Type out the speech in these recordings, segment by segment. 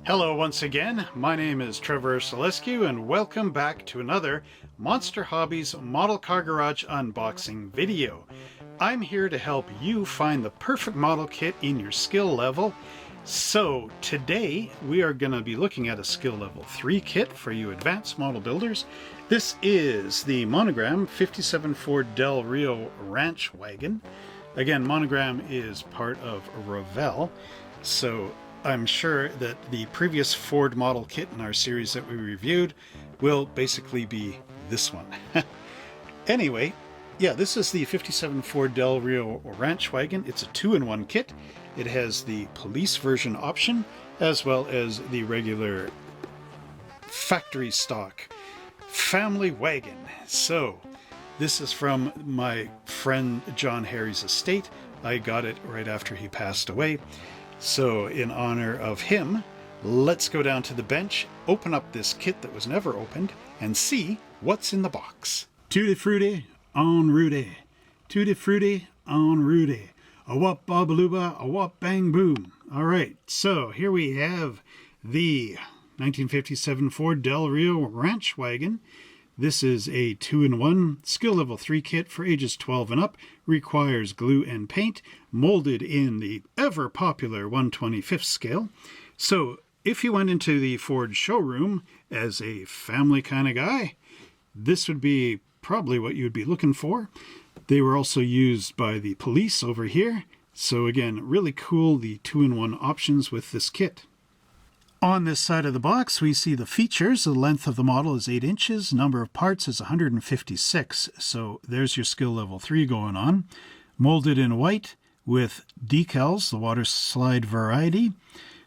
Hello once again, my name is Trevor Selescu and welcome back to another Monster Hobbies Model Car Garage unboxing video. I'm here to help you find the perfect model kit in your skill level. So today we are going to be looking at a skill level 3 kit for you advanced model builders. This is the Monogram 57 Ford Del Rio Ranch Wagon. Again, Monogram is part of Revell, so I'm sure that the previous Ford model kit in our series that we reviewed will basically be this one. Anyway, yeah, this is the 57 Ford Del Rio Ranch Wagon. It's a 2-in-1 kit. It has the police version option as well as the regular factory stock family wagon. So this is from my friend John Harry's estate. I got it right after he passed away. So in honor of him, let's go down to the bench, open up this kit that was never opened, and see what's in the box. Tutti frutti on Rudy. Tutti frutti on Rudy. A wop babaluba, a wop bang boom. All right, so here we have the 1957 Ford Del Rio Ranch Wagon. This is a 2-in-1 skill level 3 kit for ages 12 and up, requires glue and paint, molded in the ever popular 1/25th scale. So if you went into the Ford showroom as a family kind of guy, this would be probably what you would be looking for. They were also used by the police over here. So again, really cool, the 2-in-1 options with this kit. On this side of the box, we see the features. The length of the model is 8 inches. Number of parts is 156. So there's your skill level 3 going on. Molded in white with decals, the water slide variety.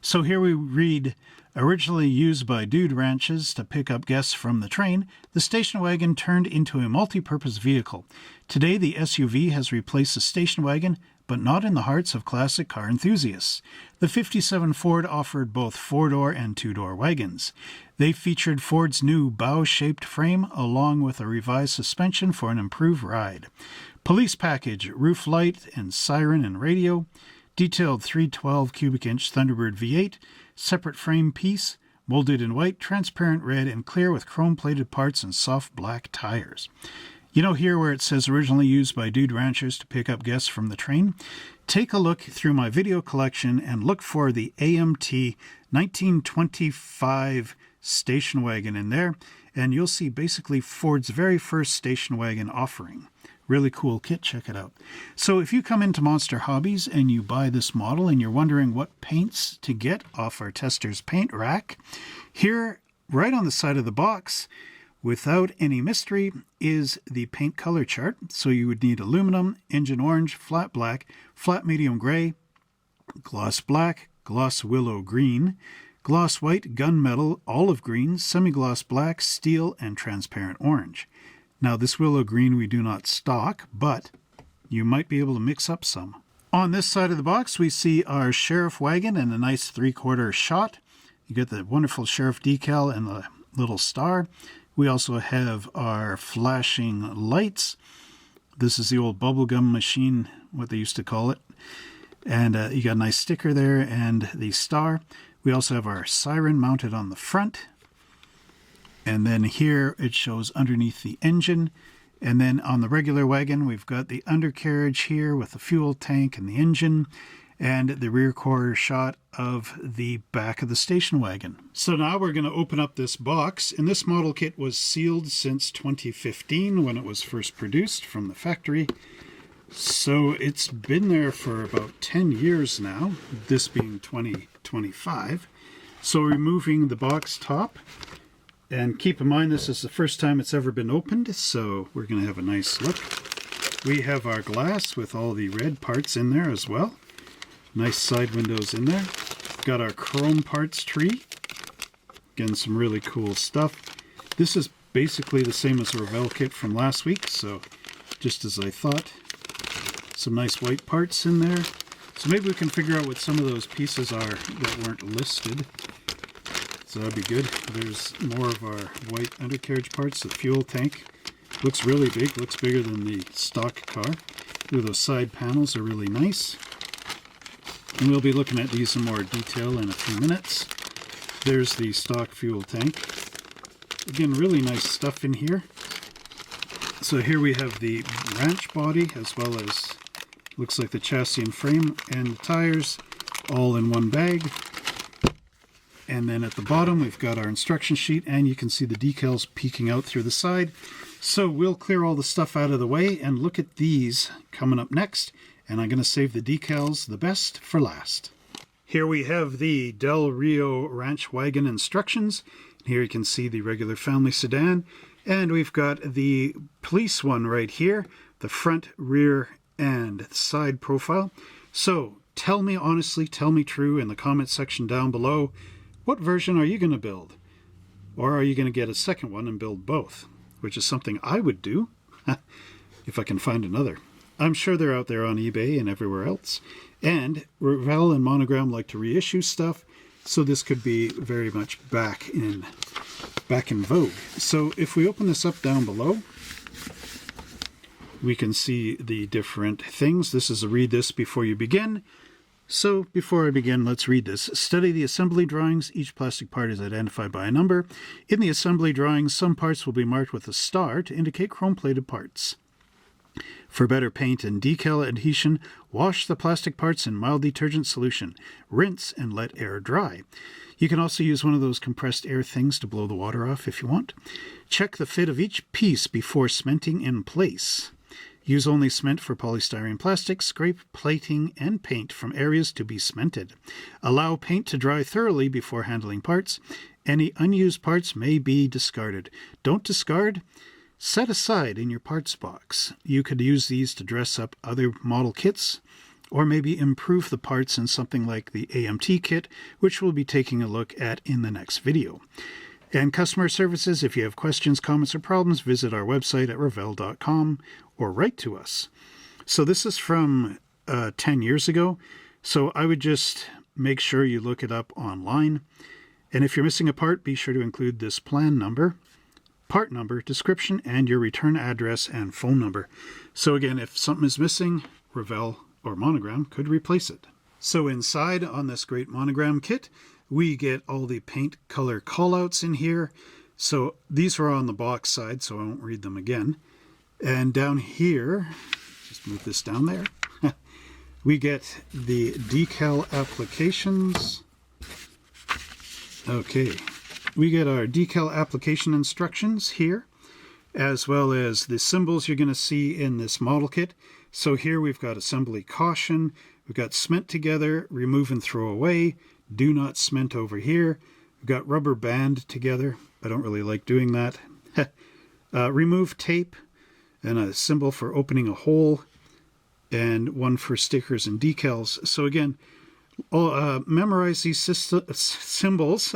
So here we read, originally used by dude ranches to pick up guests from the train, the station wagon turned into a multi-purpose vehicle. Today, the SUV has replaced the station wagon, but not in the hearts of classic car enthusiasts. The 57 Ford offered both 4-door and 2-door wagons. They featured Ford's new bow-shaped frame along with a revised suspension for an improved ride. Police package, roof light and siren and radio. Detailed 312 cubic inch Thunderbird V8. Separate frame piece, molded in white, transparent red, and clear with chrome-plated parts and soft black tires. You know here where it says originally used by dude ranchers to pick up guests from the train? Take a look through my video collection and look for the AMT 1925 station wagon in there, and you'll see basically Ford's very first station wagon offering. Really cool kit, check it out. So if you come into Monster Hobbies and you buy this model and you're wondering what paints to get off our tester's paint rack, here right on the side of the box, without any mystery, is the paint color chart. So you would need aluminum, engine orange, flat black, flat medium gray, gloss black, gloss willow green, gloss white, gunmetal, olive green, semi-gloss black, steel, and transparent orange. Now this willow green we do not stock, but you might be able to mix up some. On this side of the box we see our sheriff wagon and a nice 3/4 shot. You get the wonderful sheriff decal and the little star. We also have our flashing lights. This is the old bubblegum machine, what they used to call it. And you got a nice sticker there and the star. We also have our siren mounted on the front. And then here it shows underneath the engine. And then on the regular wagon, we've got the undercarriage here with the fuel tank and the engine, and the rear quarter shot of the back of the station wagon. So now we're going to open up this box, and this model kit was sealed since 2015 when it was first produced from the factory. So it's been there for about 10 years now, this being 2025. So removing the box top, and keep in mind this is the first time it's ever been opened, so we're going to have a nice look. We have our glass with all the red parts in there as well. Nice side windows in there. Got our chrome parts tree. Again, some really cool stuff. This is basically the same as the Revell kit from last week, so just as I thought. Some nice white parts in there. So maybe we can figure out what some of those pieces are that weren't listed. So that'd be good. There's more of our white undercarriage parts. The fuel tank looks really big, looks bigger than the stock car. Ooh, those side panels are really nice. And we'll be looking at these in more detail in a few minutes. There's the stock fuel tank. Again, really nice stuff in here. So here we have the ranch body, as well as looks like the chassis and frame and the tires all in one bag. And then at the bottom we've got our instruction sheet, and you can see the decals peeking out through the side. So we'll clear all the stuff out of the way and look at these coming up next. And I'm going to save the decals, the best, for last. Here we have the Del Rio Ranch Wagon instructions. Here you can see the regular family sedan. And we've got the police one right here, the front, rear, and side profile. So tell me honestly, tell me true in the comment section down below, what version are you going to build? Or are you going to get a second one and build both? Which is something I would do, if I can find another. I'm sure they're out there on eBay and everywhere else. And Revell and Monogram like to reissue stuff, so this could be very much back in vogue. So if we open this up down below, we can see the different things. This is a read this before you begin. So before I begin, let's read this. Study the assembly drawings. Each plastic part is identified by a number. In the assembly drawings, some parts will be marked with a star to indicate chrome-plated parts. For better paint and decal adhesion, wash the plastic parts in mild detergent solution. Rinse and let air dry. You can also use one of those compressed air things to blow the water off if you want. Check the fit of each piece before cementing in place. Use only cement for polystyrene plastic. Scrape plating and paint from areas to be cemented. Allow paint to dry thoroughly before handling parts. Any unused parts may be discarded. Don't discard. Set aside in your parts box. You could use these to dress up other model kits, or maybe improve the parts in something like the AMT kit, which we'll be taking a look at in the next video. And customer services, if you have questions, comments, or problems, visit our website at revell.com or write to us. So this is from 10 years ago, so I would just make sure you look it up online. And if you're missing a part, be sure to include this plan number, part number, description, and your return address and phone number. So again, if something is missing, Revell or Monogram could replace it. So inside on this great Monogram kit, we get all the paint color callouts in here. So these are on the box side, so I won't read them again. And down here, just move this down there, we get the decal applications. Okay. We get our decal application instructions here, as well as the symbols you're going to see in this model kit. So here we've got assembly caution, we've got cement together, remove and throw away, do not cement over here. We've got rubber band together. I don't really like doing that. Remove tape, and a symbol for opening a hole, and one for stickers and decals. So again, memorize these symbols,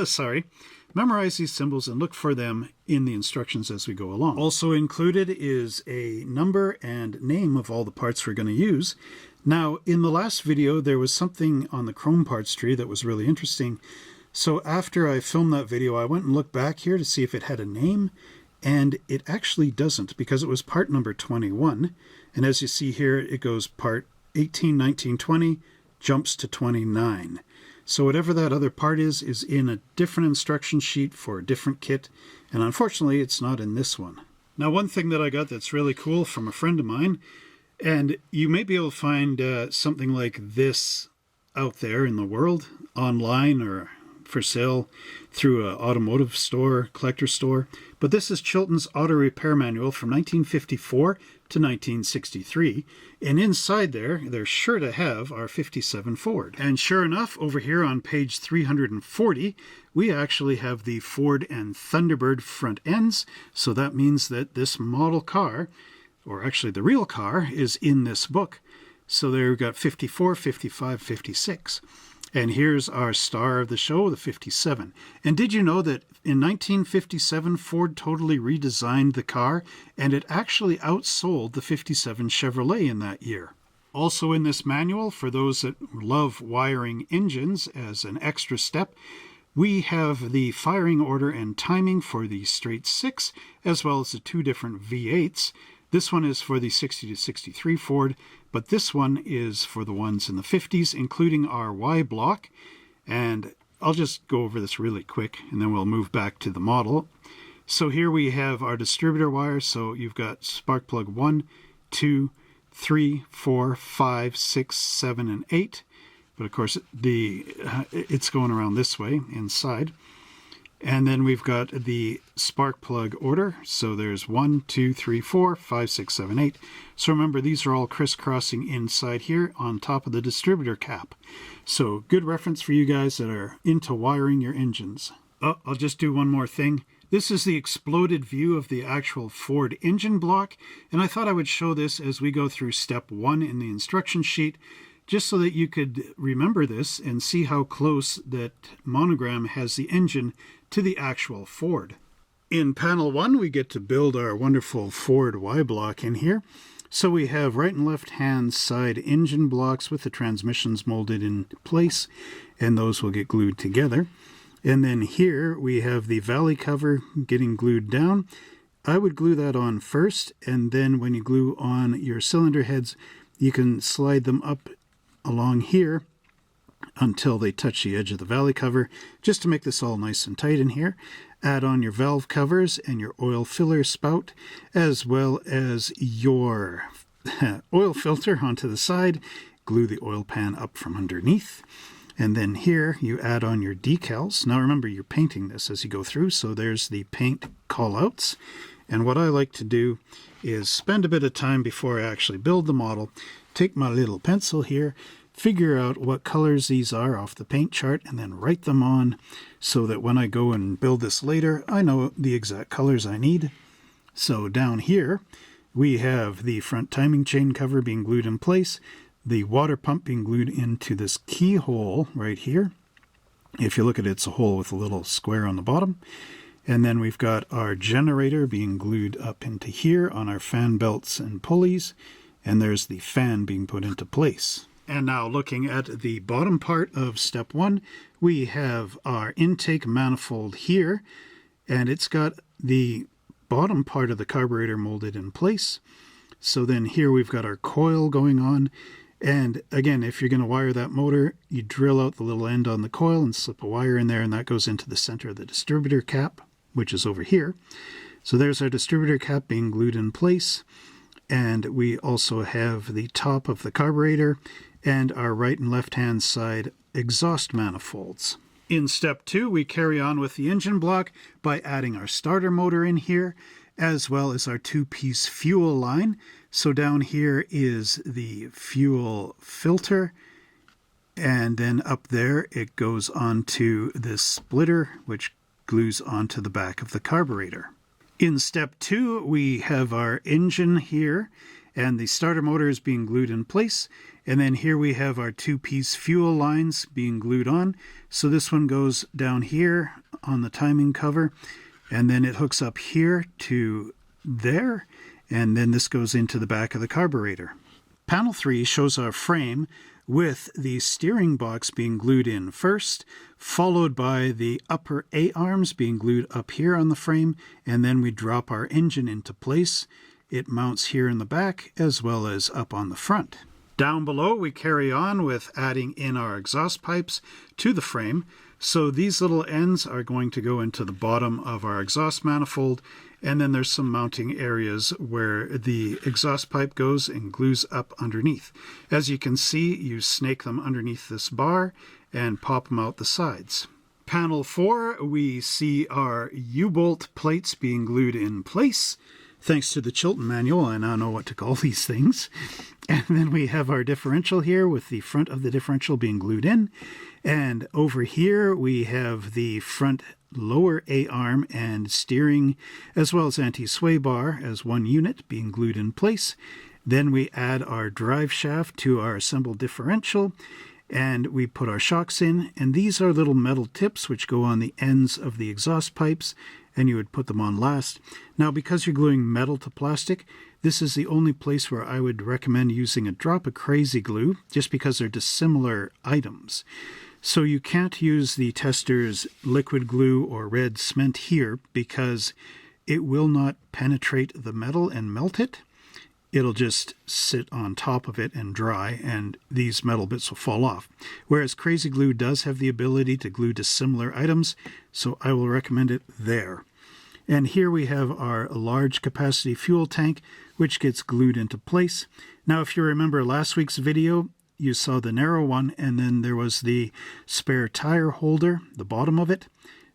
memorize these symbols and look for them in the instructions as we go along. Also included is a number and name of all the parts we're going to use. Now, in the last video, there was something on the chrome parts tree that was really interesting. So after I filmed that video, I went and looked back here to see if it had a name, and it actually doesn't, because it was part number 21. And as you see here, it goes part 18, 19, 20, jumps to 29. So whatever that other part is in a different instruction sheet for a different kit, and unfortunately it's not in this one. Now, one thing that I got that's really cool from a friend of mine, and you may be able to find something like this out there in the world, online or for sale through an automotive store, collector store, but this is Chilton's Auto Repair Manual from 1954 to 1963, and inside there, they're sure to have our 57 Ford. And sure enough, over here on page 340, we actually have the Ford and Thunderbird front ends, so that means that this model car, or actually the real car, is in this book. So there we've got 54, 55, 56. And here's our star of the show, the 57. And did you know that in 1957, Ford totally redesigned the car, and it actually outsold the 57 Chevrolet in that year? Also in this manual, for those that love wiring engines as an extra step, we have the firing order and timing for the straight 6, as well as the two different V8s. This one is for the 60 to 63 Ford, but this one is for the ones in the 50s, including our Y block. And I'll just go over this really quick and then we'll move back to the model. So here we have our distributor wires. So you've got spark plug 1, 2, 3, 4, 5, 6, 7, and 8. But of course, it's going around this way inside. And then we've got the spark plug order. So there's 1, 2, 3, 4, 5, 6, 7, 8. So remember, these are all crisscrossing inside here on top of the distributor cap. So good reference for you guys that are into wiring your engines. Oh, I'll just do one more thing. This is the exploded view of the actual Ford engine block. And I thought I would show this as we go through step 1 in the instruction sheet, just so that you could remember this and see how close that Monogram has the engine to the actual Ford. In panel 1, we get to build our wonderful Ford Y block in here. So we have right and left hand side engine blocks with the transmissions molded in place, and those will get glued together. And then here we have the valley cover getting glued down. I would glue that on first, and then when you glue on your cylinder heads, you can slide them up along here until they touch the edge of the valley cover, just to make this all nice and tight in here. Add on your valve covers and your oil filler spout, as well as your oil filter onto the side. Glue the oil pan up from underneath. And then here you add on your decals. Now remember, you're painting this as you go through, so there's the paint callouts. And what I like to do is spend a bit of time before I actually build the model, take my little pencil here, figure out what colors these are off the paint chart, and then write them on so that when I go and build this later, I know the exact colors I need. So down here, we have the front timing chain cover being glued in place, the water pump being glued into this keyhole right here. If you look at it, it's a hole with a little square on the bottom. And then we've got our generator being glued up into here on our fan belts and pulleys. And there's the fan being put into place. And now looking at the bottom part of step 1, we have our intake manifold here. And it's got the bottom part of the carburetor molded in place. So then here we've got our coil going on. And again, if you're going to wire that motor, you drill out the little end on the coil and slip a wire in there, and that goes into the center of the distributor cap, which is over here. So there's our distributor cap being glued in place. And we also have the top of the carburetor and our right and left hand side exhaust manifolds. In step 2, we carry on with the engine block by adding our starter motor in here, as well as our 2-piece fuel line. So down here is the fuel filter, and then up there it goes onto this splitter, which glues onto the back of the carburetor. In step 2, we have our engine here, and the starter motor is being glued in place. And then here we have our 2-piece fuel lines being glued on. So this one goes down here on the timing cover, and then it hooks up here to there, and then this goes into the back of the carburetor. Panel 3 shows our frame with the steering box being glued in first, followed by the upper A-arms being glued up here on the frame, and then we drop our engine into place. It mounts here in the back as well as up on the front. Down below, we carry on with adding in our exhaust pipes to the frame. So these little ends are going to go into the bottom of our exhaust manifold, and then there's some mounting areas where the exhaust pipe goes and glues up underneath. As you can see, you snake them underneath this bar and pop them out the sides. Panel 4, we see our U-bolt plates being glued in place. Thanks to the Chilton manual, I now know what to call these things. And then we have our differential here with the front of the differential being glued in. And over here we have the front lower A-arm and steering, as well as anti-sway bar as one unit being glued in place. Then we add our drive shaft to our assembled differential, and we put our shocks in. And these are little metal tips which go on the ends of the exhaust pipes, and you would put them on last. Now, because you're gluing metal to plastic, this is the only place where I would recommend using a drop of crazy glue, just because they're dissimilar items. So you can't use the tester's liquid glue or red cement here because it will not penetrate the metal and melt it. it'll just sit on top of it and dry, and these metal bits will fall off. Whereas Crazy Glue does have the ability to glue to similar items, so I will recommend it there. And here we have our large capacity fuel tank, which gets glued into place. Now, if you remember last week's video, you saw the narrow one, and then there was the spare tire holder, the bottom of it.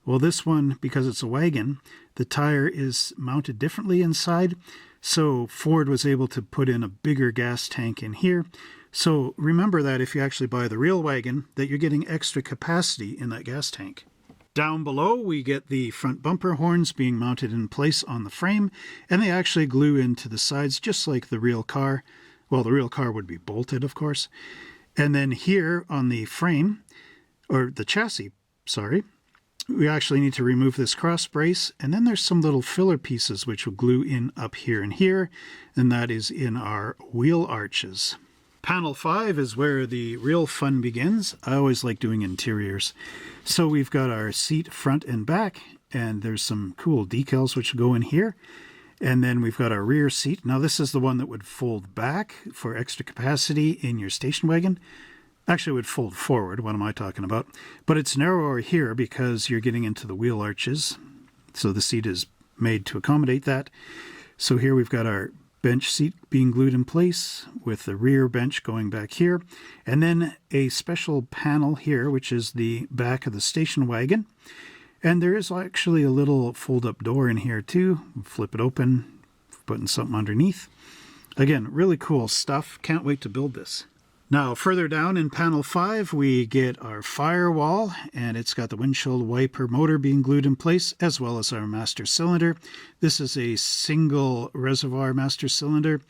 Well, this one, because it's a wagon, the tire is mounted differently inside. So Ford was able to put in a bigger gas tank in here. So remember that if you actually buy the Rio Wagon, that you're getting extra capacity in that gas tank. Down below, we get the front bumper horns being mounted in place on the frame, and they actually glue into the sides just like the real car. Well, the real car would be bolted, of course. And then here on the frame, or the chassis, sorry, we actually need to remove this cross brace, and then there's some little filler pieces which will glue in up here and here, and that is in our wheel arches. Panel 5 is where the real fun begins. I always like doing interiors. So we've got our seat front and back, and there's some cool decals which go in here. And then we've got our rear seat. Now this is the one that would fold back for extra capacity in your station wagon. Actually, it would fold forward. What am I talking about? But it's narrower here because you're getting into the wheel arches. So the seat is made to accommodate that. So here we've got our bench seat being glued in place with the rear bench going back here. And then a special panel here, which is the back of the station wagon. And there is actually a little fold-up door in here too. Flip it open, putting something underneath. Again, really cool stuff. Can't wait to build this. Now, further down in panel 5, we get our firewall, and it's got the windshield wiper motor being glued in place, as well as our master cylinder. This is a single reservoir master cylinder.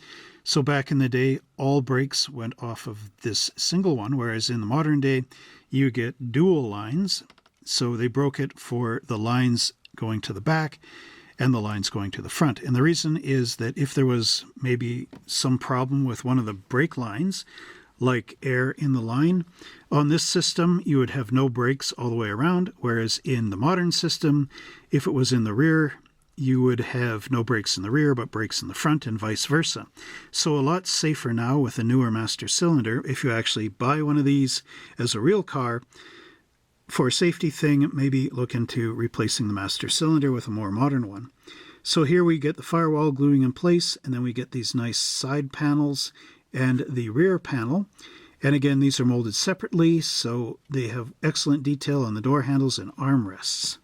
So back in the day, all brakes went off of this single one, whereas in the modern day, you get dual lines. So they broke it for the lines going to the back and the lines going to the front. And the reason is that if there was maybe some problem with one of the brake lines, like air in the line, on this system you would have no brakes all the way around, whereas in the modern system, if it was in the rear, you would have no brakes in the rear but brakes in the front, and vice versa. So a lot safer now with a newer master cylinder. If you actually buy one of these as a real car, for a safety thing, maybe look into replacing the master cylinder with a more modern one. So here we get the firewall gluing in place, and then we get these nice side panels and the rear panel. And again, these are molded separately, so they have excellent detail on the door handles and armrests.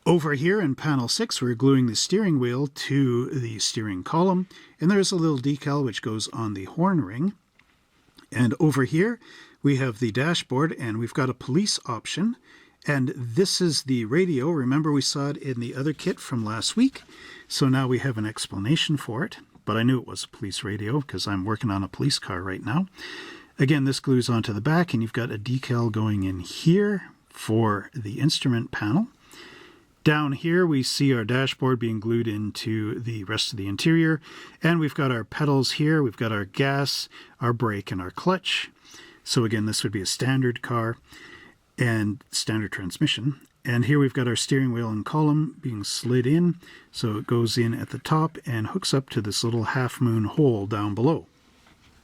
Over here in panel 6, we're gluing the steering wheel to the steering column, and there's a little decal which goes on the horn ring. And over here, we have the dashboard, and we've got a police option. And this is the radio. Remember, we saw it in the other kit from last week. So now we have an explanation for it. But I knew it was a police radio because I'm working on a police car right now. Again, this glues onto the back, and you've got a decal going in here for the instrument panel. Down here, we see our dashboard being glued into the rest of the interior. And we've got our pedals here. We've got our gas, our brake, and our clutch. So again, this would be a standard car and standard transmission. And here we've got our steering wheel and column being slid in. So it goes in at the top and hooks up to this little half-moon hole down below.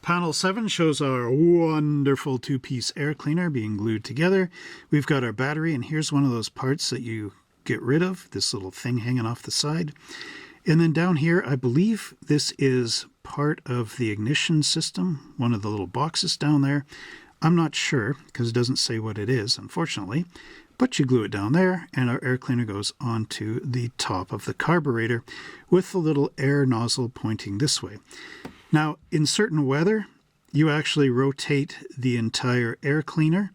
Panel 7 shows our wonderful two-piece air cleaner being glued together. We've got our battery, and here's one of those parts that you get rid of, this little thing hanging off the side. And then down here, I believe this is part of the ignition system, one of the little boxes down there. I'm not sure, because it doesn't say what it is, unfortunately. But you glue it down there, and our air cleaner goes onto the top of the carburetor with the little air nozzle pointing this way. Now, in certain weather, you actually rotate the entire air cleaner.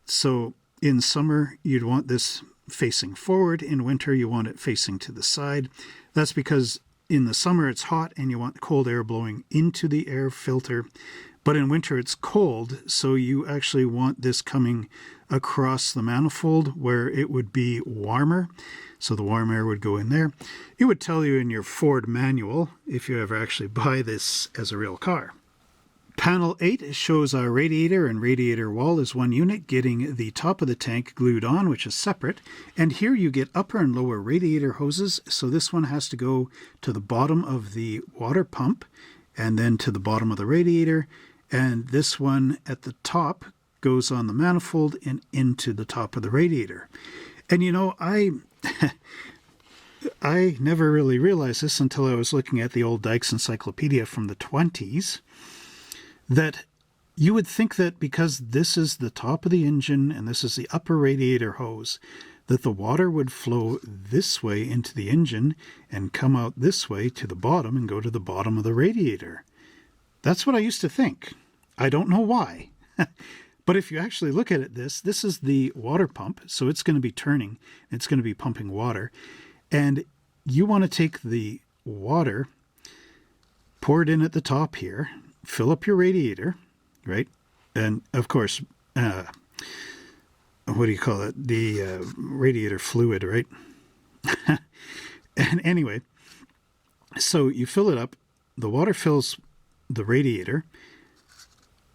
So in summer, you'd want this facing forward. In winter, you want it facing to the side. That's because in the summer, it's hot, and you want the cold air blowing into the air filter. But in winter, it's cold, so you actually want this coming across the manifold where it would be warmer. So the warm air would go in there. It would tell you in your Ford manual if you ever actually buy this as a real car. Panel 8 shows our radiator and radiator wall as one unit, getting the top of the tank glued on, which is separate. And here you get upper and lower radiator hoses, so this one has to go to the bottom of the water pump and then to the bottom of the radiator. And this one at the top goes on the manifold and into the top of the radiator. And you know, I never really realized this until I was looking at the old Dykes Encyclopedia from the 20s. That you would think that because this is the top of the engine and this is the upper radiator hose, that the water would flow this way into the engine and come out this way to the bottom and go to the bottom of the radiator. That's what I used to think. I don't know why. But if you actually look at it, this is the water pump, so it's going to be turning. It's going to be pumping water. And you want to take the water, pour it in at the top here, fill up your radiator, right? And of course, what do you call it? The radiator fluid, right? And anyway, so you fill it up, the water fills the radiator,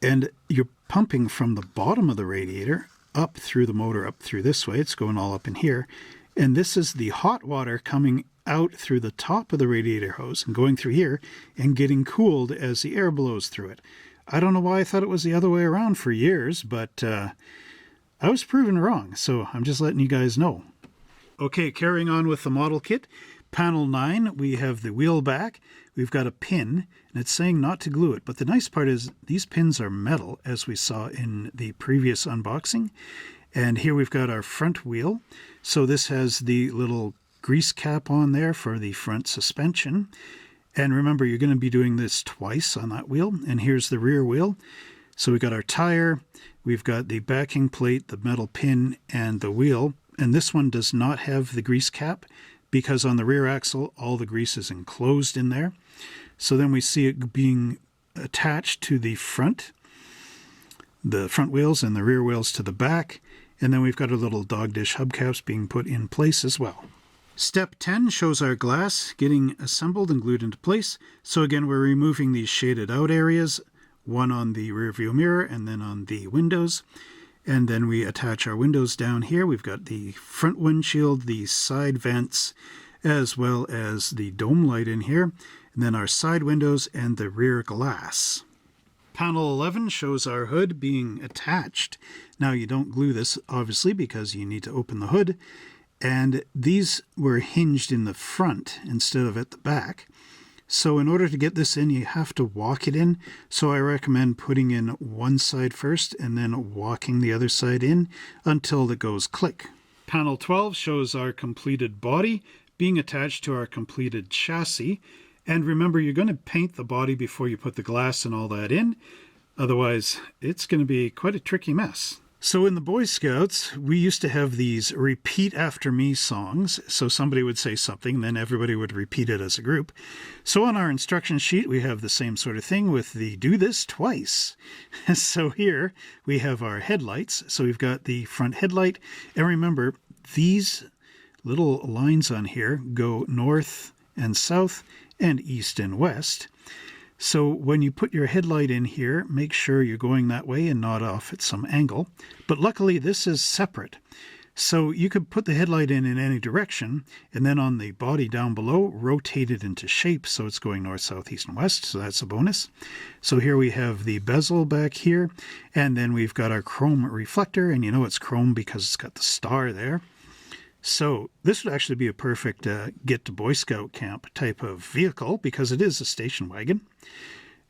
and you're pumping from the bottom of the radiator up through the motor, up through this way. It's going all up in here. And this is the hot water coming out through the top of the radiator hose and going through here and getting cooled as the air blows through it. I don't know why I thought it was the other way around for years, but I was proven wrong, so I'm just letting you guys know. Okay, carrying on with the model kit. Panel 9, we have the wheel back. We've got a pin, and it's saying not to glue it, but the nice part is these pins are metal, as we saw in the previous unboxing. And here we've got our front wheel. So this has the little grease cap on there for the front suspension. And remember, you're going to be doing this twice on that wheel. And here's the rear wheel. So we've got our tire, we've got the backing plate, the metal pin, and the wheel. And this one does not have the grease cap because on the rear axle, all the grease is enclosed in there. So then we see it being attached to the front wheels and the rear wheels to the back. And then we've got our little dog dish hubcaps being put in place as well. Step 10 shows our glass getting assembled and glued into place. So again, we're removing these shaded out areas, one on the rear view mirror and then on the windows. And then we attach our windows down here. We've got the front windshield, the side vents, as well as the dome light in here. And then our side windows and the rear glass. Panel 11 shows our hood being attached. Now you don't glue this obviously because you need to open the hood. And these were hinged in the front instead of at the back. So in order to get this in, you have to walk it in. So I recommend putting in one side first and then walking the other side in until it goes click. Panel 12 shows our completed body being attached to our completed chassis. And remember, you're going to paint the body before you put the glass and all that in. Otherwise, it's going to be quite a tricky mess. So in the Boy Scouts, we used to have these repeat after me songs. So somebody would say something, then everybody would repeat it as a group. So on our instruction sheet, we have the same sort of thing with the do this twice. So here we have our headlights. So we've got the front headlight. And remember, these little lines on here go north and south and east and west. So when you put your headlight in here, make sure you're going that way and not off at some angle. But luckily this is separate. So you could put the headlight in any direction, and then on the body down below, rotate it into shape so it's going north, south, east, and west. So that's a bonus. So here we have the bezel back here, and then we've got our chrome reflector, and you know it's chrome because it's got the star there. So this would actually be a perfect get to Boy Scout camp type of vehicle because it is a station wagon.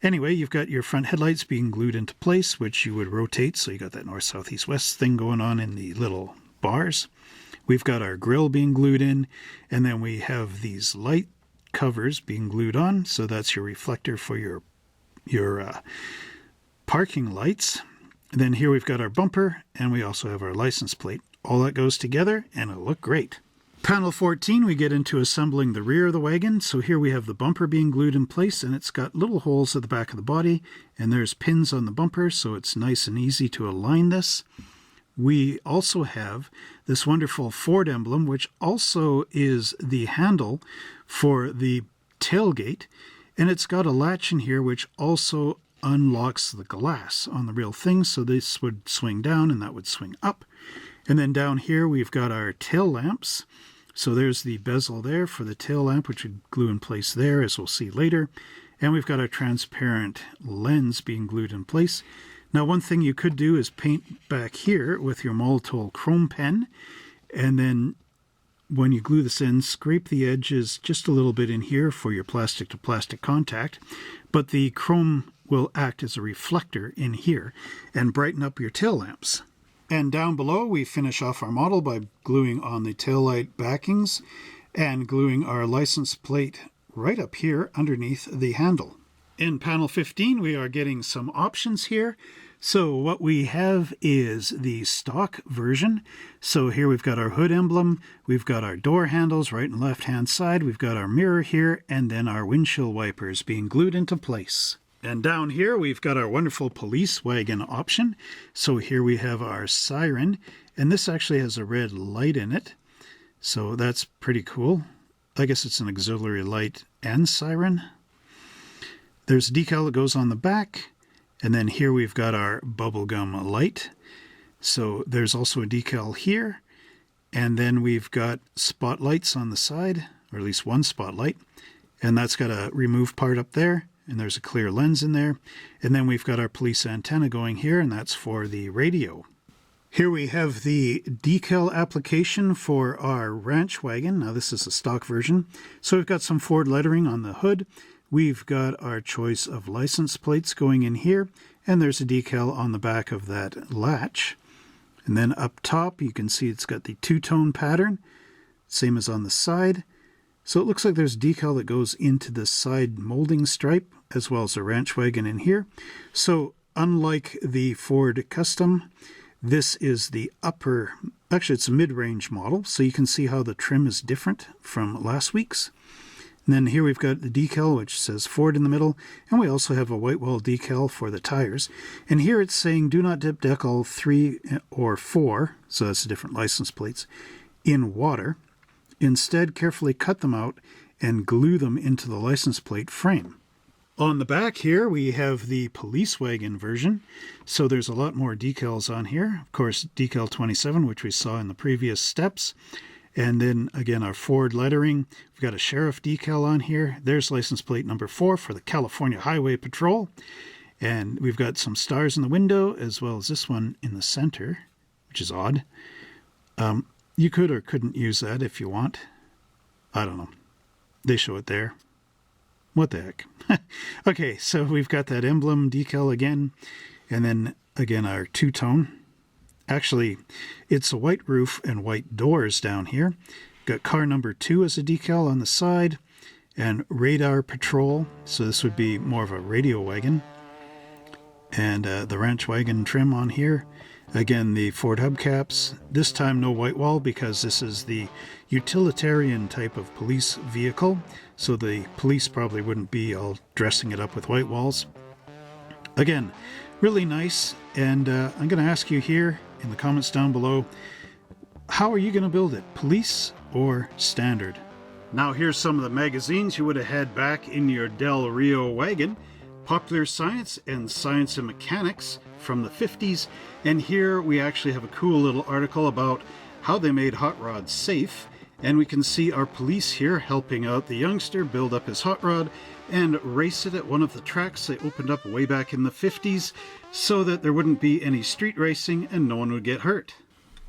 Anyway, you've got your front headlights being glued into place, which you would rotate. So you got that north, south, east, west thing going on in the little bars. We've got our grille being glued in, and then we have these light covers being glued on. So that's your reflector for your parking lights. And then here we've got our bumper, and we also have our license plate. All that goes together, and it'll look great. Panel 14, we get into assembling the rear of the wagon. So here we have the bumper being glued in place, and it's got little holes at the back of the body, and there's pins on the bumper, so it's nice and easy to align this. We also have this wonderful Ford emblem, which also is the handle for the tailgate, and it's got a latch in here which also unlocks the glass on the real thing. So this would swing down and that would swing up. And then down here we've got our tail lamps. So there's the bezel there for the tail lamp, which would glue in place there, as we'll see later. And we've got our transparent lens being glued in place. Now, one thing you could do is paint back here with your Molotow chrome pen. And then when you glue this in, scrape the edges just a little bit in here for your plastic to plastic contact. But the chrome will act as a reflector in here and brighten up your tail lamps. And down below, we finish off our model by gluing on the taillight backings and gluing our license plate right up here underneath the handle. In panel 15, we are getting some options here. So what we have is the stock version. So here we've got our hood emblem, we've got our door handles right and left hand side, we've got our mirror here, and then our windshield wipers being glued into place. And down here we've got our wonderful police wagon option. So here we have our siren, and this actually has a red light in it. So that's pretty cool. I guess it's an auxiliary light and siren. There's a decal that goes on the back. And then here we've got our bubblegum light. So there's also a decal here. And then we've got spotlights on the side, or at least one spotlight. And that's got a remove part up there. And there's a clear lens in there. And then we've got our police antenna going here, and that's for the radio. Here we have the decal application for our ranch wagon. Now this is a stock version. So we've got some Ford lettering on the hood. We've got our choice of license plates going in here. And there's a decal on the back of that latch. And then up top you can see it's got the two-tone pattern. Same as on the side. So it looks like there's decal that goes into the side molding stripe, as well as a ranch wagon in here. So unlike the Ford Custom, this is the upper, actually it's a mid-range model, so you can see how the trim is different from last week's. And then here we've got the decal, which says Ford in the middle, and we also have a white wall decal for the tires. And here it's saying do not dip decal 3 or 4, so that's the different license plates, in water. Instead, carefully cut them out and glue them into the license plate frame. On the back here, we have the police wagon version. So there's a lot more decals on here. Of course, decal 27, which we saw in the previous steps. And then, again, our Ford lettering. We've got a sheriff decal on here. There's license plate number 4 for the California Highway Patrol. And we've got some stars in the window, as well as this one in the center, which is odd. You could or couldn't use that if you want. I don't know. They show it there. What the heck? Okay, so we've got that emblem decal again. And then, again, our two-tone. Actually, it's a white roof and white doors down here. Got car number 2 as a decal on the side. And radar patrol. So this would be more of a radio wagon. And the ranch wagon trim on here. Again, the Ford hubcaps. This time no white wall because this is the utilitarian type of police vehicle. So the police probably wouldn't be all dressing it up with white walls. Again, really nice. And I'm going to ask you here in the comments down below, how are you going to build it? Police or standard? Now here's some of the magazines you would have had back in your Del Rio wagon. Popular Science and Science and Mechanics from the 50s. And here we actually have a cool little article about how they made hot rods safe. And we can see our police here helping out the youngster build up his hot rod and race it at one of the tracks they opened up way back in the 50s so that there wouldn't be any street racing and no one would get hurt.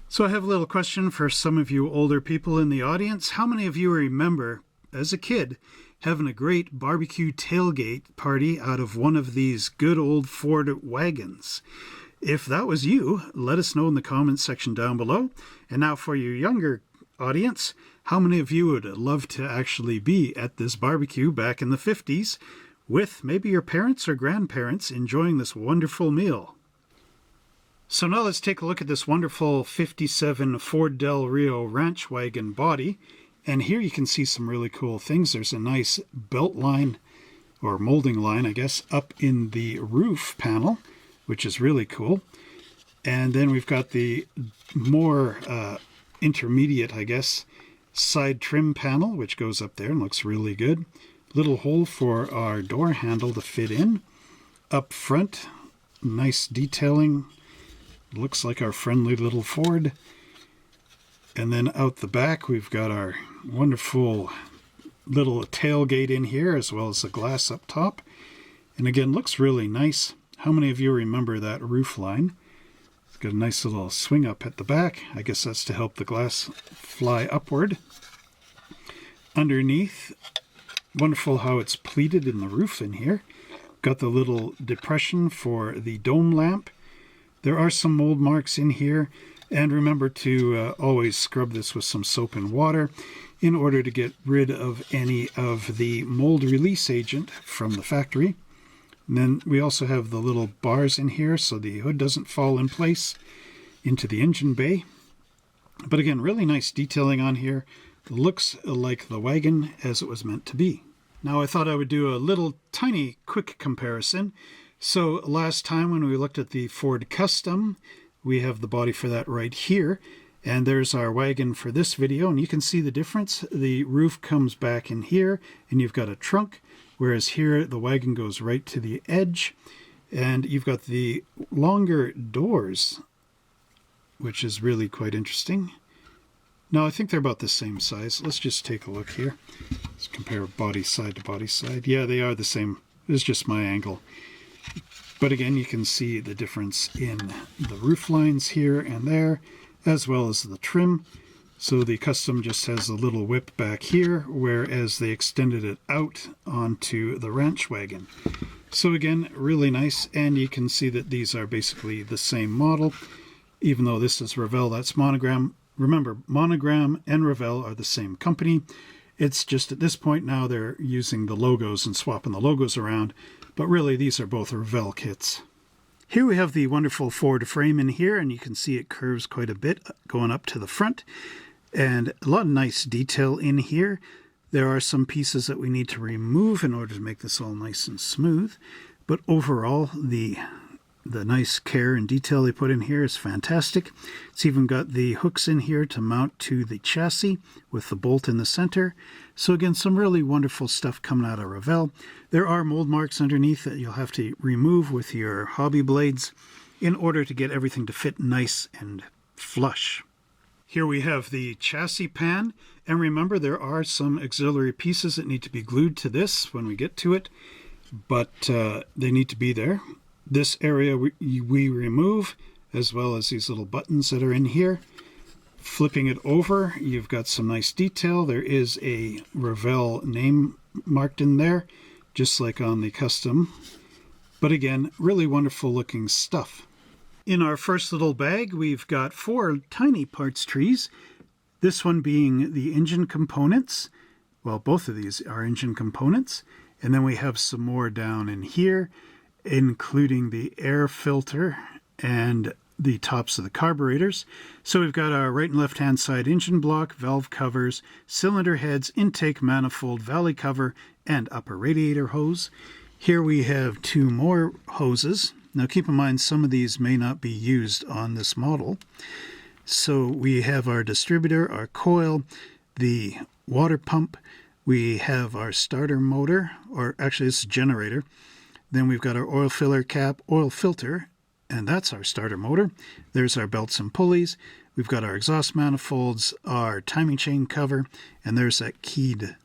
So I have a little question for some of you older people in the audience. How many of you remember, as a kid, having a great barbecue tailgate party out of one of these good old Ford wagons? If that was you, let us know in the comments section down below. And now for your younger audience, how many of you would love to actually be at this barbecue back in the 50s with maybe your parents or grandparents enjoying this wonderful meal? So now let's take a look at this wonderful 57 Ford Del Rio ranch wagon body. And here you can see some really cool things. There's a nice belt line, or molding line, I guess, up in the roof panel, which is really cool. And then we've got the more intermediate, I guess, side trim panel, which goes up there and looks really good. Little hole for our door handle to fit in. Up front, nice detailing. Looks like our friendly little Ford. And then out the back, we've got our wonderful little tailgate in here, as well as the glass up top. And again, looks really nice. How many of you remember that roof line? It's got a nice little swing up at the back. I guess that's to help the glass fly upward. Underneath, wonderful how it's pleated in the roof in here. Got the little depression for the dome lamp. There are some mold marks in here. And remember to always scrub this with some soap and water in order to get rid of any of the mold release agent from the factory. And then we also have the little bars in here so the hood doesn't fall in place into the engine bay. But again, really nice detailing on here. Looks like the wagon as it was meant to be. Now I thought I would do a little tiny quick comparison. So last time when we looked at the Ford Custom, we have the body for that right here. And there's our wagon for this video, and you can see the difference. The roof comes back in here, and you've got a trunk, whereas here the wagon goes right to the edge. And you've got the longer doors, which is really quite interesting. No, I think they're about the same size. Let's just take a look here. Let's compare body side to body side. Yeah, they are the same. It's just my angle. But again, you can see the difference in the roof lines here and there, as well as the trim. So the Custom just has a little whip back here, whereas they extended it out onto the ranch wagon. So again, really nice, and you can see that these are basically the same model. Even though this is Revell, that's Monogram. Remember, Monogram and Revell are the same company. It's just at this point now they're using the logos and swapping the logos around, but really these are both Revell kits. Here we have the wonderful Ford frame in here, and you can see it curves quite a bit going up to the front. And a lot of nice detail in here. There are some pieces that we need to remove in order to make this all nice and smooth. But overall, the nice care and detail they put in here is fantastic. It's even got the hooks in here to mount to the chassis with the bolt in the center. So again, some really wonderful stuff coming out of Revell. There are mold marks underneath that you'll have to remove with your hobby blades in order to get everything to fit nice and flush. Here we have the chassis pan, and remember there are some auxiliary pieces that need to be glued to this when we get to it, but they need to be there. This area we remove, as well as these little buttons that are in here. Flipping it over, you've got some nice detail. There is a Revell name marked in there, just like on the Custom. But again, really wonderful looking stuff. In our first little bag, we've got 4 tiny parts trees. This one being the engine components. Well, both of these are engine components. And then we have some more down in here, including the air filter and the tops of the carburetors. So we've got our right and left hand side engine block, valve covers, cylinder heads, intake manifold, valley cover, and upper radiator hose. Here we have 2 more hoses. Now keep in mind some of these may not be used on this model. So we have our distributor, our coil, the water pump, we have our starter motor, or actually it's a generator. Then we've got our oil filler cap, oil filter, and that's our starter motor. There's our belts and pulleys. We've got our exhaust manifolds, our timing chain cover, and there's that keyed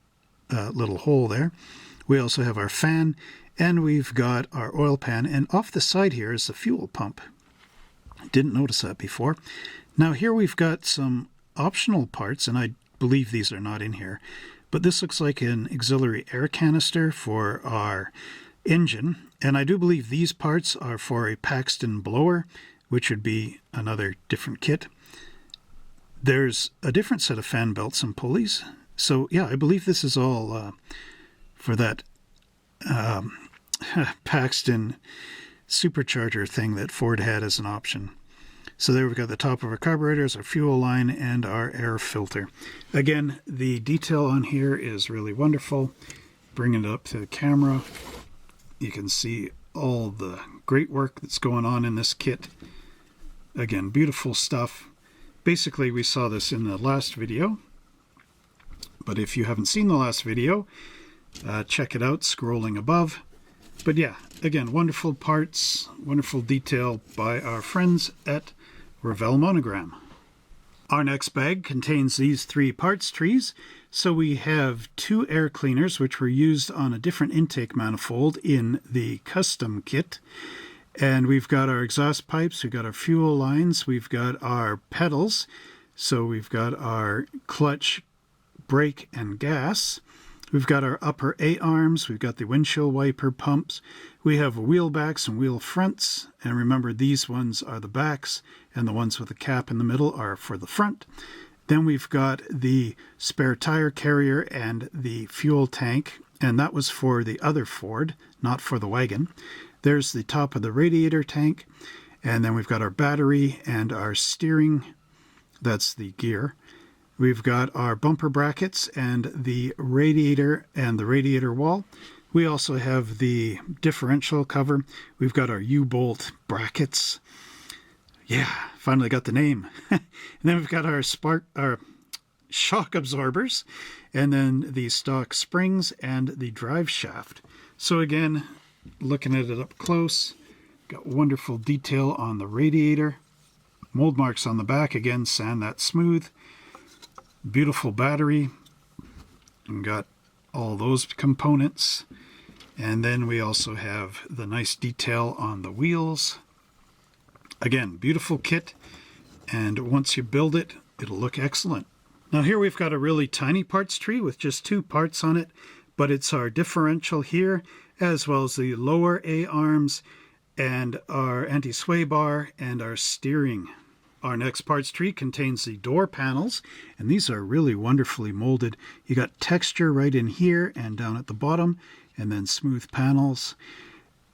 little hole there. We also have our fan, and we've got our oil pan, and off the side here is the fuel pump. Didn't notice that before. Now here we've got some optional parts, and I believe these are not in here, but this looks like an auxiliary air canister for our engine, and I do believe these parts are for a Paxton blower, which would be another different kit. There's a different set of fan belts and pulleys. So yeah, I believe this is all for that Paxton supercharger thing that Ford had as an option. So there we've got the top of our carburetors, our fuel line, and our air filter. Again, the detail on here is really wonderful. Bringing it up to the camera, you can see all the great work that's going on in this kit. Again, beautiful stuff. Basically, we saw this in the last video, but if you haven't seen the last video, check it out scrolling above. But yeah, again, wonderful parts, wonderful detail by our friends at Revell Monogram. Our next bag contains these 3 parts trees. So we have 2 air cleaners, which were used on a different intake manifold in the custom kit. And we've got our exhaust pipes, we've got our fuel lines, we've got our pedals. So we've got our clutch, brake, and gas. We've got our upper A-arms, we've got the windshield wiper pumps, we have wheel backs and wheel fronts, and remember these ones are the backs, and the ones with the cap in the middle are for the front. Then we've got the spare tire carrier and the fuel tank, and that was for the other Ford, not for the wagon. There's the top of the radiator tank, and then we've got our battery and our steering, that's the gear. We've got our bumper brackets and the radiator wall. We also have the differential cover. We've got our U-bolt brackets. Yeah, finally got the name. And then we've got our shock absorbers, and then the stock springs and the drive shaft. So again, looking at it up close, got wonderful detail on the radiator. Mold marks on the back, again, sand that smooth. Beautiful battery, and got all those components. And then we also have the nice detail on the wheels. Again, beautiful kit, and once you build it, it'll look excellent. Now here we've got a really tiny parts tree with just 2 parts on it, but it's our differential here, as well as the lower A-arms and our anti-sway bar and our steering. Our next parts tree contains the door panels, and these are really wonderfully molded. You got texture right in here and down at the bottom, and then smooth panels.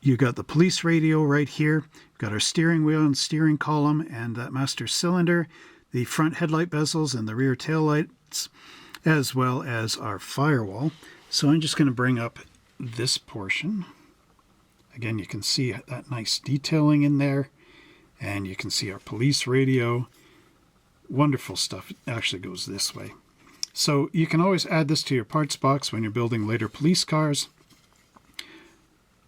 You got the police radio right here. We've got our steering wheel and steering column and that master cylinder, the front headlight bezels and the rear tail lights, as well as our firewall. So I'm just going to bring up this portion. Again, you can see that nice detailing in there. And you can see our police radio. Wonderful stuff. It actually goes this way. So you can always add this to your parts box when you're building later police cars.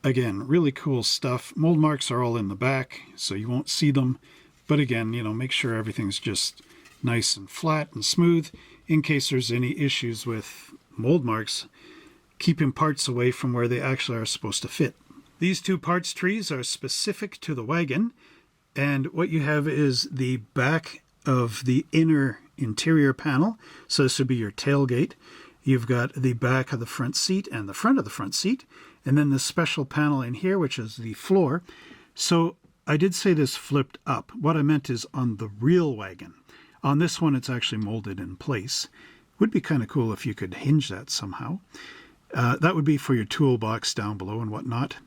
Again, really cool stuff. Mold marks are all in the back, so you won't see them. But again, make sure everything's just nice and flat and smooth. In case there's any issues with mold marks, keeping parts away from where they actually are supposed to fit. These 2 parts trees are specific to the wagon. And what you have is the back of the interior panel. So this would be your tailgate. You've got the back of the front seat and the front of the front seat. And then the special panel in here, which is the floor. So I did say this flipped up. What I meant is on the real wagon. On this one, it's actually molded in place. Would be kind of cool if you could hinge that somehow. That would be for your toolbox down below and whatnot.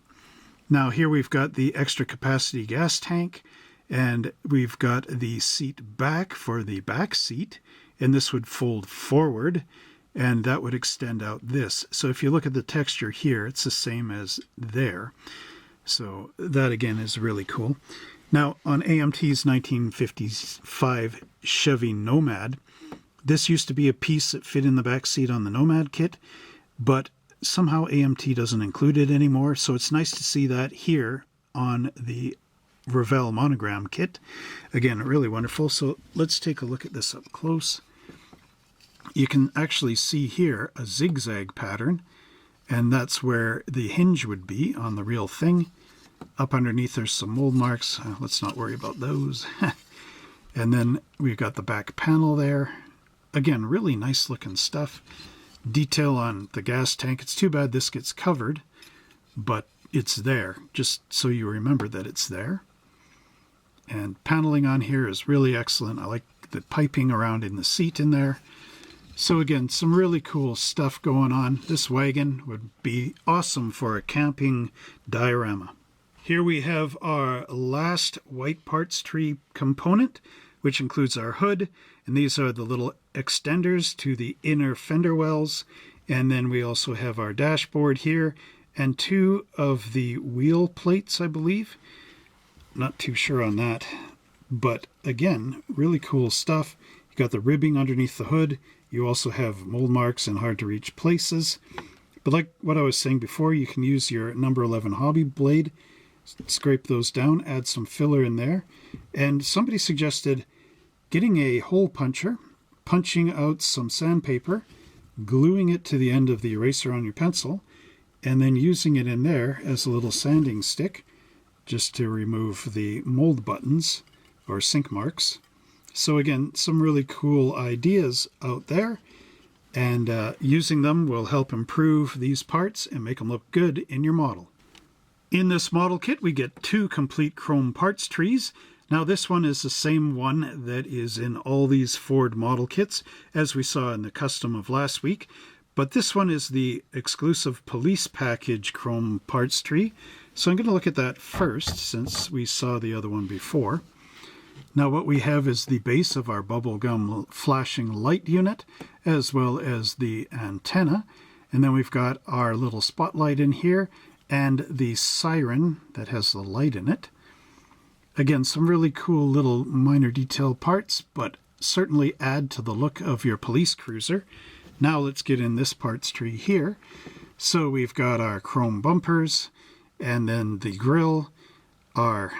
Now here we've got the extra capacity gas tank, and we've got the seat back for the back seat, and this would fold forward, and that would extend out this. So if you look at the texture here, it's the same as there. So that again is really cool. Now on AMT's 1955 Chevy Nomad, this used to be a piece that fit in the back seat on the Nomad kit, but somehow AMT doesn't include it anymore, so it's nice to see that here on the Revell Monogram kit. Again, really wonderful. So let's take a look at this up close. You can actually see here a zigzag pattern, and that's where the hinge would be on the real thing. Up underneath there's some mold marks. Let's not worry about those. And then we've got the back panel there. Again, really nice looking stuff. Detail on the gas tank. It's too bad this gets covered, but it's there, just so you remember that it's there. And paneling on here is really excellent. I like the piping around in the seat in there. So again, some really cool stuff going on. This wagon would be awesome for a camping diorama. Here we have our last white parts tree component, which includes our hood, and these are the little extenders to the inner fender wells. And then we also have our dashboard here and 2 of the wheel plates, I believe. Not too sure on that, but again, really cool stuff. You got the ribbing underneath the hood. You also have mold marks in hard to reach places. But like what I was saying before, you can use your number 11 hobby blade, scrape those down, add some filler in there. And somebody suggested getting a hole puncher, punching out some sandpaper, gluing it to the end of the eraser on your pencil, and then using it in there as a little sanding stick just to remove the mold buttons or sink marks. So again, some really cool ideas out there, and using them will help improve these parts and make them look good in your model. In this model kit, we get 2 complete chrome parts trees. Now this one is the same one that is in all these Ford model kits, as we saw in the custom of last week. But this one is the exclusive police package chrome parts tree. So I'm going to look at that first, since we saw the other one before. Now what we have is the base of our bubblegum flashing light unit, as well as the antenna. And then we've got our little spotlight in here, and the siren that has the light in it. Again, some really cool little minor detail parts, but certainly add to the look of your police cruiser. Now let's get in this parts tree here. So we've got our chrome bumpers, and then the grille, our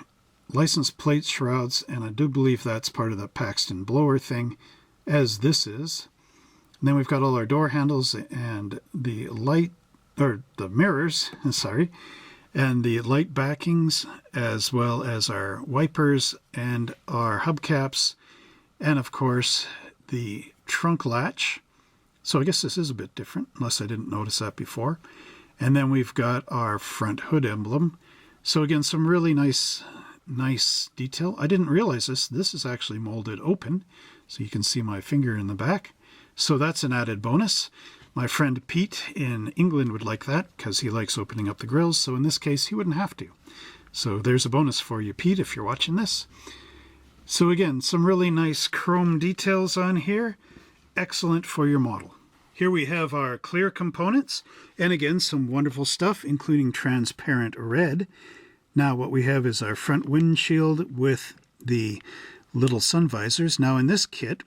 license plate shrouds, and I do believe that's part of the Paxton blower thing, as this is. And then we've got all our door handles and the light, or the mirrors, sorry, and the light backings, as well as our wipers and our hubcaps, and of course the trunk latch. So I guess this is a bit different, unless I didn't notice that before. And then we've got our front hood emblem. So again, some really nice detail. I didn't realize this. This is actually molded open, so you can see my finger in the back. So that's an added bonus. My friend Pete in England would like that, because he likes opening up the grills. So in this case, he wouldn't have to. So there's a bonus for you, Pete, if you're watching this. So again, some really nice chrome details on here. Excellent for your model. Here we have our clear components, and again, some wonderful stuff, including transparent red. Now what we have is our front windshield with the little sun visors. Now in this kit,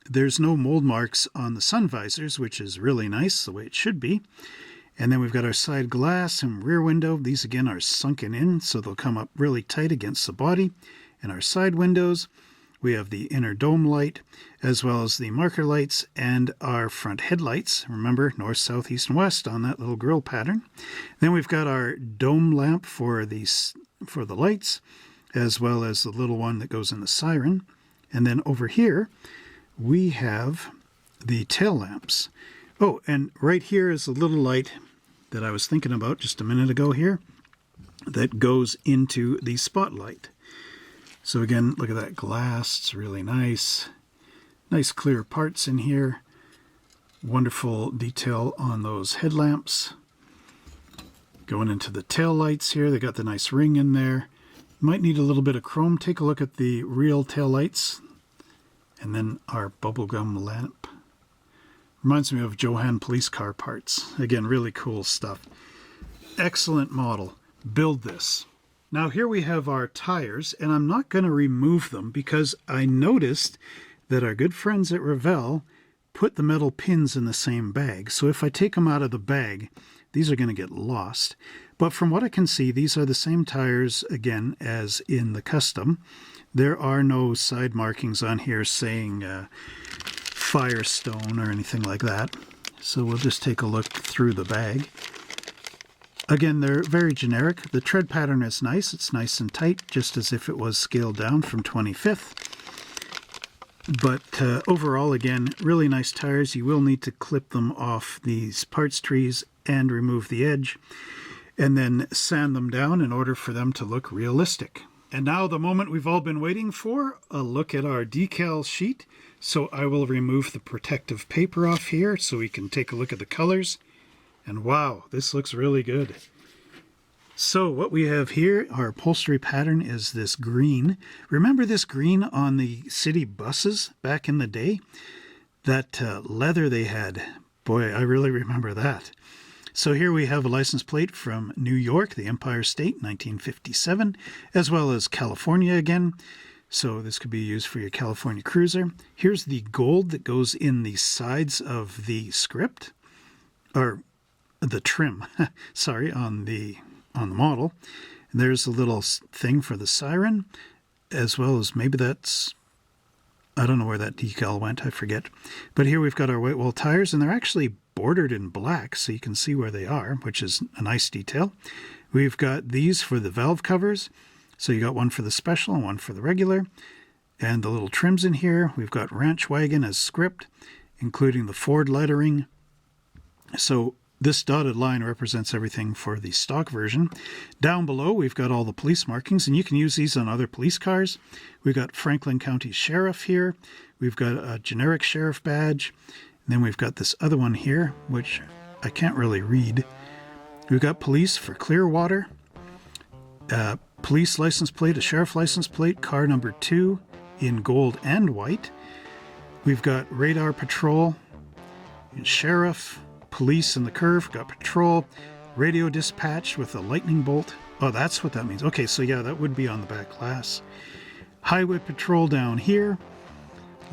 there's no mold marks on the sun visors, which is really nice, the way it should be. And then we've got our side glass and rear window. These again are sunken in, so they'll come up really tight against the body. And our side windows, we have the inner dome light, as well as the marker lights and our front headlights. Remember, north, south, east, and west on that little grille pattern. Then we've got our dome lamp for the lights, as well as the little one that goes in the siren. And then over here, we have the tail lamps. Oh, and right here is the little light that I was thinking about just a minute ago here that goes into the spotlight. So again, look at that glass. It's really nice. Nice clear parts in here. Wonderful detail on those headlamps. Going into the tail lights here, they got the nice ring in there. Might need a little bit of chrome. Take a look at the real tail lights. And then our bubblegum lamp. Reminds me of Johan police car parts. Again, really cool stuff. Excellent model. Build this. Now here we have our tires, and I'm not going to remove them because I noticed that our good friends at Revell put the metal pins in the same bag. So if I take them out of the bag, these are going to get lost. But from what I can see, these are the same tires, again, as in the custom. There are no side markings on here saying Firestone or anything like that. So we'll just take a look through the bag. Again, they're very generic. The tread pattern is nice. It's nice and tight, just as if it was scaled down from 25th. But overall, again, really nice tires. You will need to clip them off these parts trees and remove the edge, and then sand them down in order for them to look realistic. And now the moment we've all been waiting for, a look at our decal sheet. So I will remove the protective paper off here so we can take a look at the colors. And wow, this looks really good. So what we have here, our upholstery pattern is this green. Remember this green on the city buses back in the day? That leather they had. Boy, I really remember that. So here we have a license plate from New York, the Empire State, 1957, as well as California again. So this could be used for your California cruiser. Here's the gold that goes in the sides of the script, or the trim, sorry, on the model. And there's a little thing for the siren, as well as maybe that's, I don't know where that decal went, I forget. But here we've got our white wall tires, and they're actually bordered in black, so you can see where they are, which is a nice detail. We've got these for the valve covers. So you got one for the special and one for the regular. And the little trims in here. We've got Ranch Wagon as script, including the Ford lettering. So this dotted line represents everything for the stock version. Down below, we've got all the police markings, and you can use these on other police cars. We've got Franklin County Sheriff here. We've got a generic sheriff badge. And then we've got this other one here, which I can't really read. We've got police for Clearwater. Police license plate, a sheriff license plate, car number 2 in gold and white. We've got radar patrol, and sheriff, police in the curve, got patrol, radio dispatch with a lightning bolt. Oh, that's what that means. Okay, so yeah, that would be on the back glass. Highway patrol down here.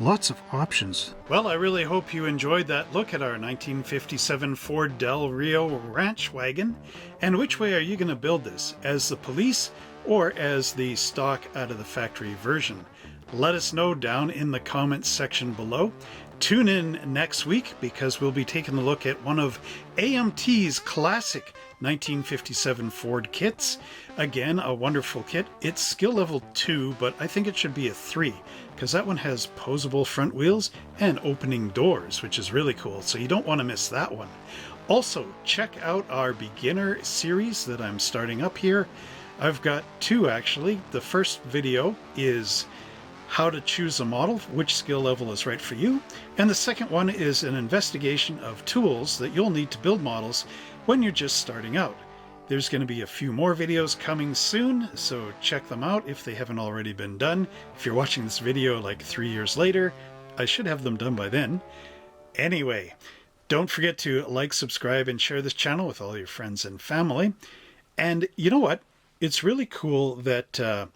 Lots of options. Well, I really hope you enjoyed that look at our 1957 Ford Del Rio Ranch Wagon. And which way are you going to build this? As the police or as the stock out of the factory version? Let us know down in the comments section below. Tune in next week because we'll be taking a look at one of AMT's classic 1957 Ford kits. Again, a wonderful kit. It's skill level 2, but I think it should be a 3 because that one has posable front wheels and opening doors, which is really cool. So you don't want to miss that one. Also, check out our beginner series that I'm starting up here. I've got 2 actually. The first video is how to choose a model, which skill level is right for you. And the second one is an investigation of tools that you'll need to build models when you're just starting out. There's going to be a few more videos coming soon, so check them out if they haven't already been done. If you're watching this video like 3 years later, I should have them done by then. Anyway, don't forget to like, subscribe, and share this channel with all your friends and family. And you know what? It's really cool that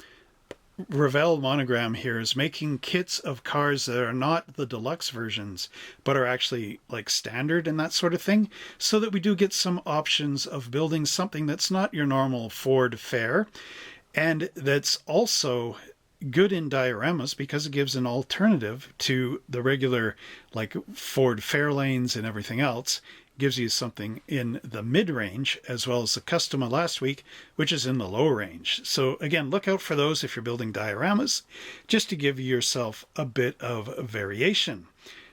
Revell Monogram here is making kits of cars that are not the deluxe versions, but are actually like standard and that sort of thing, so that we do get some options of building something that's not your normal Ford fare, and that's also good in dioramas because it gives an alternative to the regular like Ford Fairlanes and everything else. Gives you something in the mid-range as well as the Custom last week, which is in the low range. So again, look out for those if you're building dioramas, just to give yourself a bit of variation.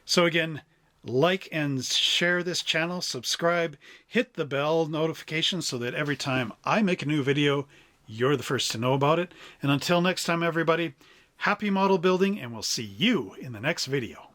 So again, like and share this channel, subscribe, hit the bell notification so that every time I make a new video, you're the first to know about it. And until next time, everybody, happy model building, and we'll see you in the next video.